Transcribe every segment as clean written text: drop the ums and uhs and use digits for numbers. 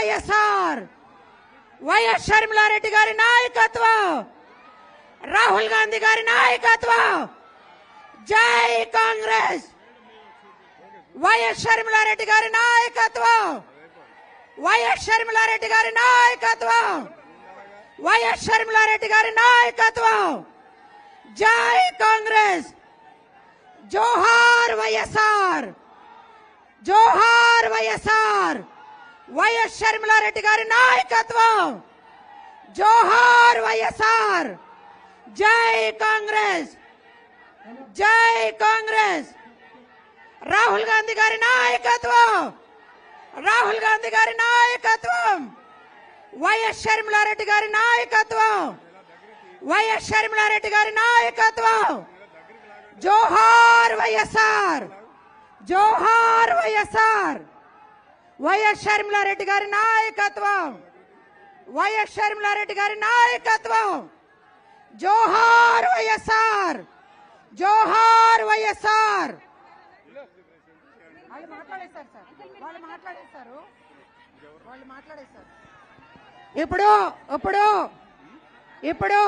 YSR YS Sharmila Reddy గారి నాయకత్వం, రాహుల్ గాంధీ గారి నాయకత్వం. జై కాంగ్రెస్. వైఎస్ షర్మిలారెడ్డి గారి నాయకత్వం, వైఎస్ షర్మిలారెడ్డి గారి నాయకత్వం, వైఎస్ షర్మిలారెడ్డి గారి నాయకత్వం. జై కాంగ్రెస్. జోహార్ వైఎస్ఆర్, జోహార్ వైఎస్ఆర్. వైఎస్ షర్మిలారెడ్డి గారి నాయకత్వం. జోహార్ వైఎస్ఆర్. జై కాంగ్రెస్, జై కాంగ్రెస్. రాహుల్ గాంధీ గారి నాయకత్వం, రాహుల్ గాంధీ గారి నాయకత్వం. వైఎస్ షర్మిలారెడ్డి గారి నాయకత్వం, వైఎస్ షర్మిలారెడ్డి గారి నాయకత్వం. జోహార్ వైఎస్ఆర్, జోహార్ వైఎస్ఆర్. వైఎస్ షర్మిలారెడ్డి గారి నాయకత్వం, వైఎస్ షర్మిలారెడ్డి గారి నాయకత్వం. జోహార్ వైఎస్ఆర్, జోహార్ వైఎస్ఆర్. ఇప్పుడు ఇప్పుడు ఇప్పుడు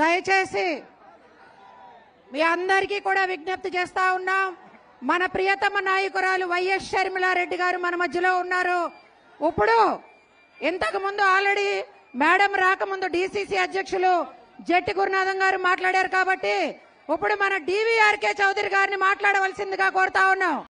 దయచేసి మీ అందరికీ కూడా విజ్ఞప్తి చేస్తా ఉన్నాం. మన ప్రియతమ నాయకురాలు వైఎస్ షర్మిలారెడ్డి గారు మన మధ్యలో ఉన్నారు. ఇప్పుడు ఇంతకు ముందు ఆల్రెడీ మేడం రాకముందు డిసిసి అధ్యక్షులు జట్టి గురునాథం గారు మాట్లాడారు కాబట్టి ఇప్పుడు మన డివిఆర్కే చౌదరి గారిని మాట్లాడవలసిందిగా కోరుతా ఉన్నాం.